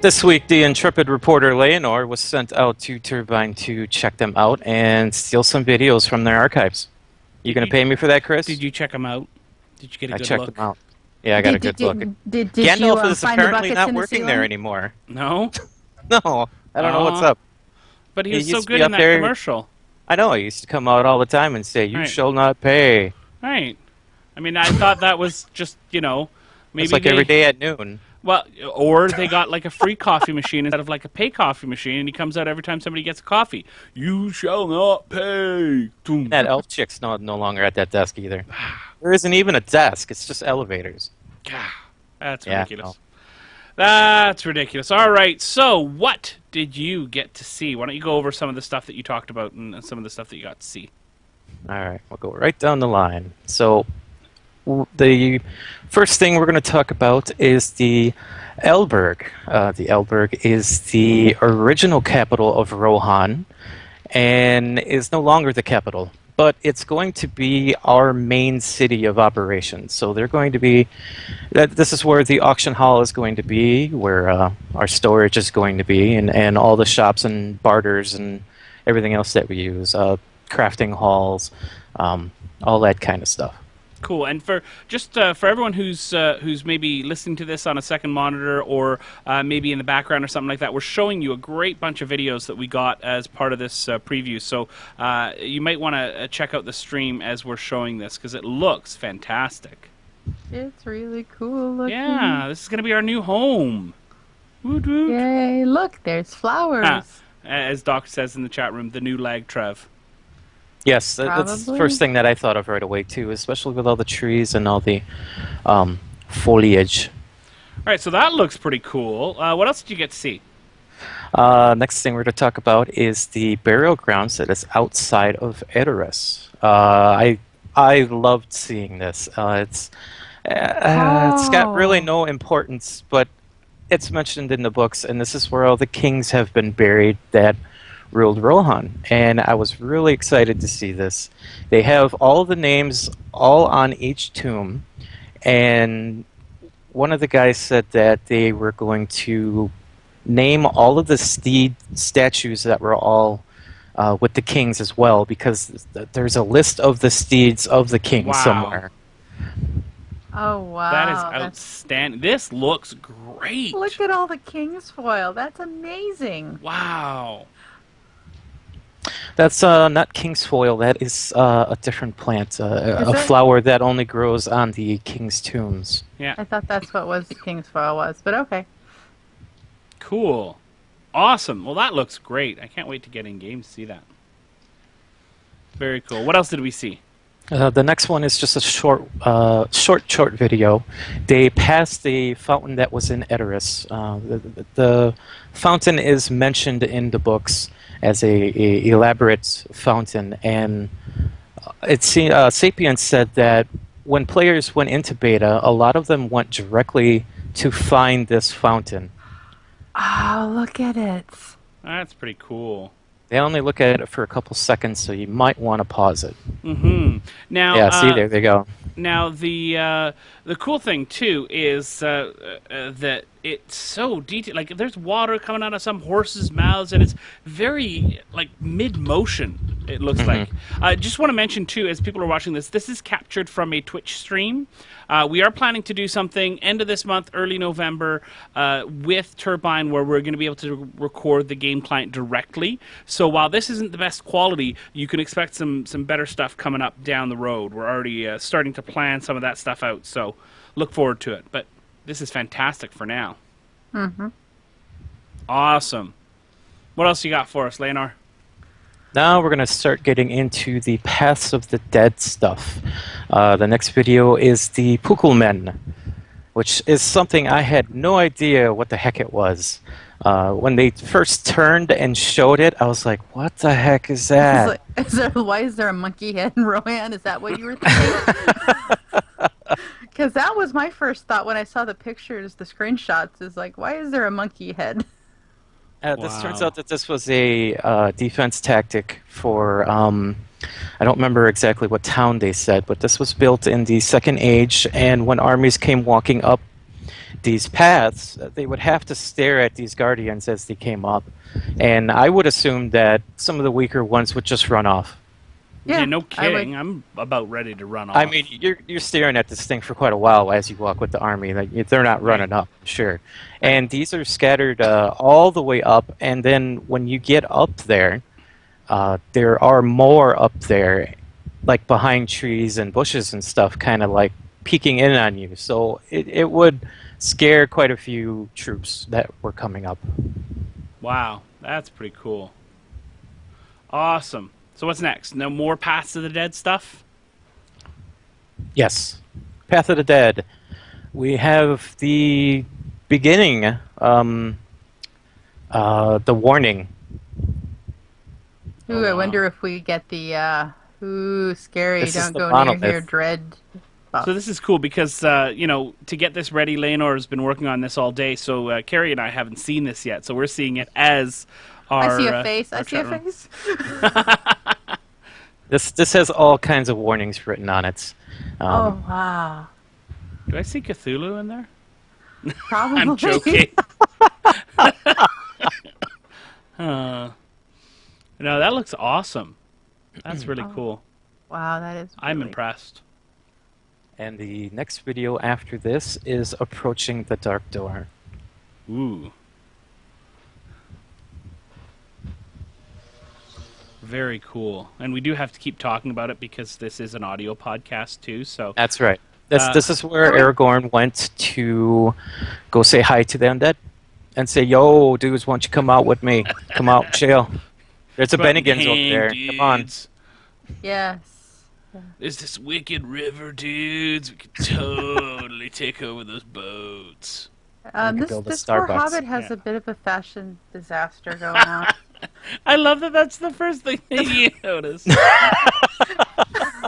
This week, the intrepid reporter Leonor was sent out to Turbine to check them out and steal some videos from their archives. You gonna pay me for that, Chris? Did you check them out? Did you get a I good checked look? them out. Yeah, I got a good look. Did you Gandalf is find the apparently buckets not in the working ceiling? there anymore. No? No, I don't know what's up. But he He was so used to be good in up that there. commercial. I know, he used to come out all the time and say, "You Right. shall not pay." Right. I mean, I thought that was just, maybe It's like they... every day at noon. Well, or they got like a free coffee machine instead of like a pay coffee machine, and he comes out every time somebody gets a coffee. You shall not pay. Doom. That elf chick's no longer at that desk either. There isn't even a desk, it's just elevators. That's Yeah, ridiculous. That's ridiculous. All right, so what did you get to see? Why don't you go over some of the stuff that you talked about and some of the stuff that you got to see? Alright, we'll go right down the line. So, the first thing we're going to talk about is the Albergue. The Albergue is the original capital of Rohan and is no longer the capital, but it's going to be our main city of operations. So they're going to be, this is where the auction hall is going to be, where our storage is going to be, and all the shops and barters and everything else that we use, crafting halls, all that kind of stuff. Cool. And for just for everyone who's maybe listening to this on a second monitor or maybe in the background or something like that, we're showing you a great bunch of videos that we got as part of this preview. So you might want to check out the stream as we're showing this because it looks fantastic. It's really cool looking. Yeah, this is going to be our new home. Woot woot. Yay, look, there's flowers. As Doc says in the chat room, the new lag Trev. Yes, that's the Probably. first thing that I thought of right away too, especially with all the trees and all the foliage. All right, so that looks pretty cool. What else did you get to see? Next thing we're going to talk about is the burial grounds that is outside of Edoras. I loved seeing this. It's got really no importance, but it's mentioned in the books, and this is where all the kings have been buried that ruled Rohan, and I was really excited to see this. They have all the names all on each tomb, and one of the guys said that they were going to name all of the steed statues that were all with the kings as well, because there's a list of the steeds of the king Wow. somewhere. Oh, wow. That is That's- outstanding. This looks great. Look at all the king's foil. That's amazing. Wow. That's not king's foil. That is a different plant, a it? flower that only grows on the king's tombs. Yeah. I thought that's what king's foil was, but okay. Cool. Awesome. Well, that looks great. I can't wait to get in game to see that. Very cool. What else did we see? The next one is just a short video. They passed the fountain that was in Edoras. The fountain is mentioned in the books as a elaborate fountain, and Sapiens said that when players went into beta, a lot of them went directly to find this fountain. Oh, look at it. That's pretty cool. They only look at it for a couple seconds, so you might want to pause it. Mm-hmm. Now, Yeah, see, there they go. Now the cool thing too is that it's so detailed. Like there's water coming out of some horses' mouths, and it's very like mid-motion. It looks like. I just want to mention too, as people are watching this, this is captured from a Twitch stream. We are planning to do something end of this month, early November, with Turbine, where we're going to be able to record the game client directly. So while this isn't the best quality, you can expect some better stuff coming up down the road. We're already starting to plan some of that stuff out, so look forward to it. But this is fantastic for now. Mm-hmm. Awesome. What else you got for us, Leonor? Now we're going to start getting into the Paths of the Dead stuff. The next video is the Pukulmen, which is something I had no idea what the heck it was. When they first turned and showed it, I was like, what the heck is that? Why is there a monkey head in Rohan? Is that what you were thinking? Because that was my first thought when I saw the pictures, the screenshots, is like, why is there a monkey head? This turns out that this was a defense tactic for, I don't remember exactly what town they said, but this was built in the Second Age, and when armies came walking up these paths, they would have to stare at these guardians as they came up, and I would assume that some of the weaker ones would just run off. Yeah, Yeah, no I would. kidding. I'm about ready to run off. I mean, you're staring at this thing for quite a while as you walk with the army. Like they're not running up, sure. And these are scattered all the way up, and then when you get up there, there are more up there, like behind trees and bushes and stuff, kind of like peeking in on you. So it would scare quite a few troops that were coming up. Wow, that's pretty cool. Awesome. So what's next? No more Paths of the Dead stuff? Yes, Path of the Dead. We have the beginning, the warning. Ooh, I wonder if we get the ooh, scary, This is don't the go monolith. near here, dread. buff. So this is cool because, to get this ready, Leonor has been working on this all day, so Carrie and I haven't seen this yet, so we're seeing it as our... I see a face. I our see a chat room. face. This has all kinds of warnings written on it. Oh, wow. Do I see Cthulhu in there? Probably. I'm joking. No, that looks awesome. That's really cool. Wow, that is I'm really- impressed. And the next video after this is Approaching the Dark Door. Ooh. Very cool. And we do have to keep talking about it because this is an audio podcast too, so... That's right. This is where Aragorn went to go say hi to the undead and say, "Yo, dudes, why don't you come out with me? Come out, chill. There's a Bennigans over there. Come on." Yes. There's this wicked river, dudes. We could totally take over those boats. We could This build a poor Starbucks. hobbit has Yeah. a bit of a fashion disaster going on. I love that that's the first thing that you notice.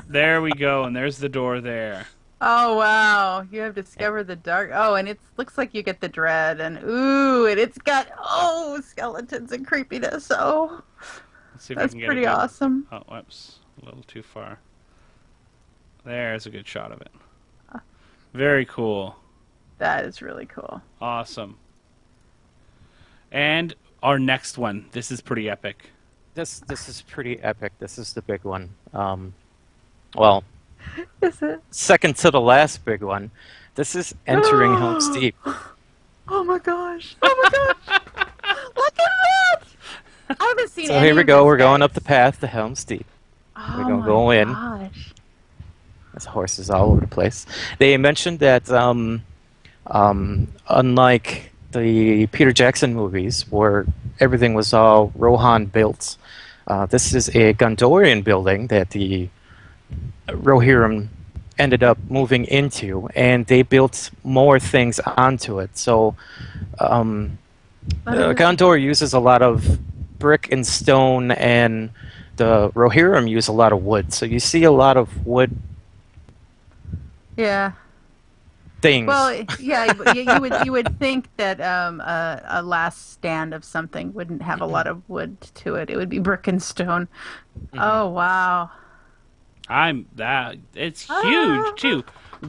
There we go, and there's the door there. Oh wow! You have discovered the dark. Oh, and it looks like you get the dread, and ooh, and it's got skeletons and creepiness. Oh, Let's see if that's we can get pretty a good... awesome. Oh, whoops. A little too far. There's a good shot of it. Very cool. That is really cool. Awesome. And our next one. This is pretty epic. This is pretty epic. This is the big one. Well, Is it? second to the last big one. This is entering Helms Deep. Oh my gosh! Oh my gosh! Look at that! I haven't seen. So any here we of go. this We're going yet. up the path to Helms Deep. Oh We're gonna my go in. gosh. There's horses all over the place. They mentioned that unlike the Peter Jackson movies, where everything was all Rohan built, this is a Gondorian building that the Rohirrim ended up moving into, and they built more things onto it. So Gondor uses a lot of brick and stone, and the Rohirrim use a lot of wood. So you see a lot of wood Yeah. things. Well, yeah, you would think that a last stand of something wouldn't have a lot of wood to it. It would be brick and stone. Oh wow! It's huge too.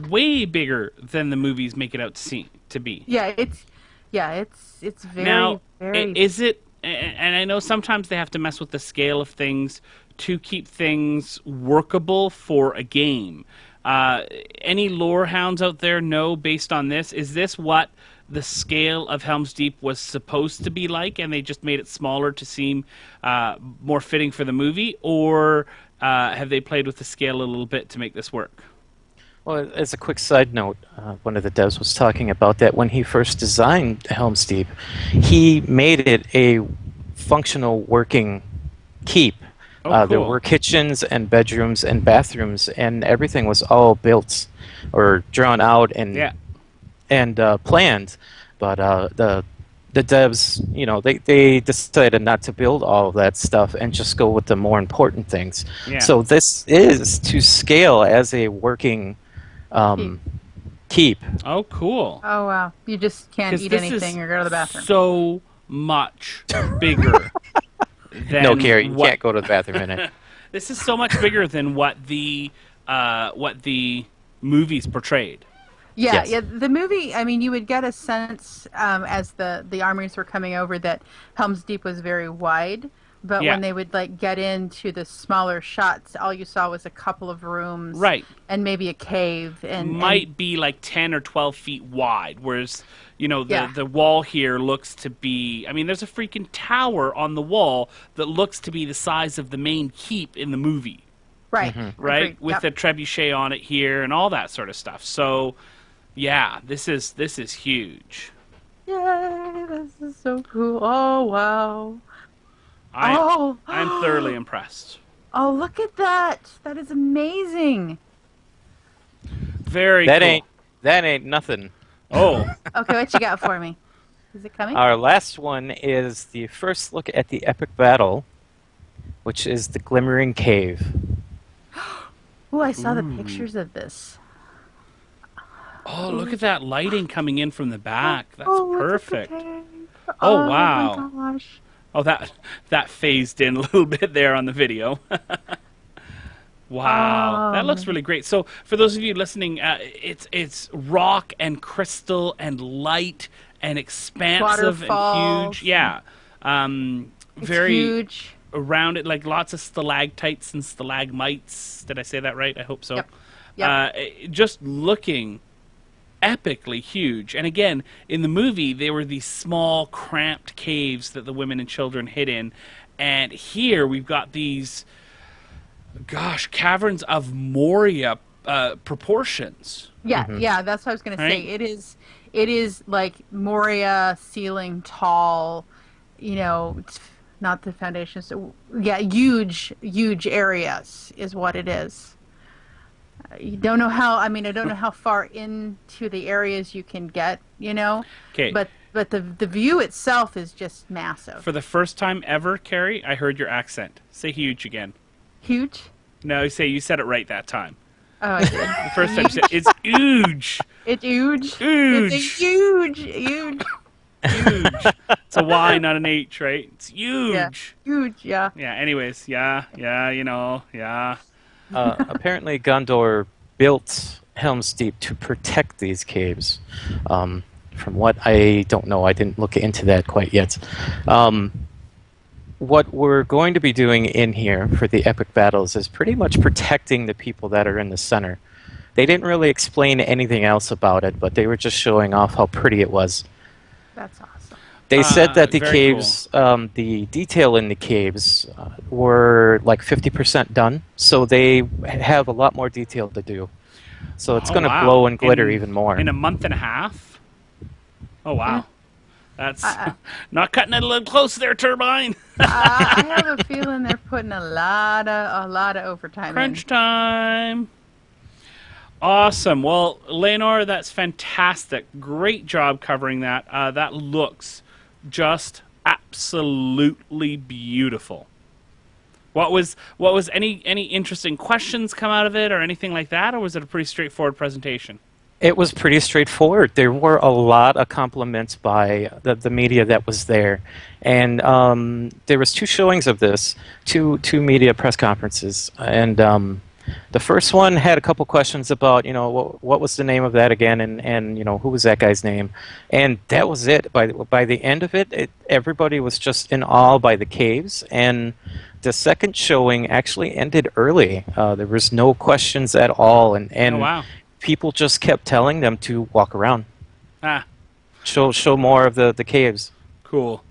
Way bigger than the movies make it out to be. Yeah, it's very Now, very. is it? And I know sometimes they have to mess with the scale of things to keep things workable for a game. Any lore hounds out there know, based on this, is this what the scale of Helm's Deep was supposed to be like, and they just made it smaller to seem more fitting for the movie, or have they played with the scale a little bit to make this work? Well, as a quick side note, one of the devs was talking about that when he first designed Helm's Deep, he made it a functional working keep. Oh, There cool. were kitchens and bedrooms and bathrooms, and everything was all built or drawn out and Yeah. planned. But the devs, they decided not to build all of that stuff and just go with the more important things. Yeah. So this is to scale as a working keep. Oh, cool. Oh wow! You just can't 'Cause eat this anything is or go to the bathroom. So much bigger. Than No, Gary, you what- can't go to the bathroom in it. This is so much bigger than what the movies portrayed. Yeah, Yes. yeah. The movie, I mean, you would get a sense as the armies were coming over that Helms Deep was very wide, but Yeah, when they would like get into the smaller shots, all you saw was a couple of rooms right. and maybe a cave and Might be like 10 or 12 feet wide, whereas the yeah, the wall here looks to be, I mean, there's a freaking tower on the wall that looks to be the size of the main keep in the movie, right. Hmm. right? Agreed. With Yep. the trebuchet on it here and all that sort of stuff. So yeah, this is huge. Yay, this is so cool. Oh wow. I Oh, I'm thoroughly impressed. oh, look at that. That is amazing. Very That cool. ain't nothing. Oh, Okay, what you got for me? Is it coming? Our last one is the first look at the epic battle, which is the Glimmering Cave. Oh, I saw the pictures of this. oh, look at that lighting coming in from the back. That's Oh, look at the perfect. cave. Oh, Oh wow. my gosh. Oh, that phased in a little bit there on the video. Wow, that looks really great. So, for those of you listening, it's rock and crystal and light and expansive and Waterfalls. huge. Yeah, It's very huge. around it, like lots of stalactites and stalagmites. Did I say that right? I hope so. Yep. Yep. Just looking epically huge. And again, in the movie, they were these small, cramped caves that the women and children hid in. And here we've got these, gosh, caverns of Moria proportions. Yeah, yeah, that's what I was gonna say. Right? It is like Moria ceiling tall, not the foundation. So yeah, huge areas is what it is. You don't know how. I mean, I don't know how far into the areas you can get. Okay. But the view itself is just massive. For the first time ever, Carrie, I heard your accent. Say huge again. Huge. No, you said it right that time. Oh, I did. The first time you said it's huge. It's huge. Huge. It's a huge. Huge. It's a Y, not an H, right? It's huge. Yeah. Huge. Yeah. Yeah, anyways, yeah, yeah. Apparently, Gondor built Helm's Deep to protect these caves. From what I don't know, I didn't look into that quite yet. What we're going to be doing in here for the epic battles is pretty much protecting the people that are in the center. They didn't really explain anything else about it, but they were just showing off how pretty it was. That's awesome. They said that the very caves, the detail in the caves were like 50% done, so they have a lot more detail to do. So it's Oh, going to wow. glow and glitter even more. In a month and a half? Oh, wow. Yeah. That's I- not cutting it a little close there, Turbine. I have a feeling they're putting a lot of overtime Crunch in. time. Awesome. Well, Leonor, that's fantastic. Great job covering that. That looks just absolutely beautiful. What was any interesting questions come out of it or anything like that, or was it a pretty straightforward presentation? It was pretty straightforward. There were a lot of compliments by the media that was there, and there was two showings of this, two media press conferences, and the first one had a couple questions about what was the name of that again, and who was that guy's name, and that was it. By the end of it, everybody was just in awe by the caves, and the second showing actually ended early. There was no questions at all, and Oh, wow. people just kept telling them to walk around, Ah, show more of the caves. cool.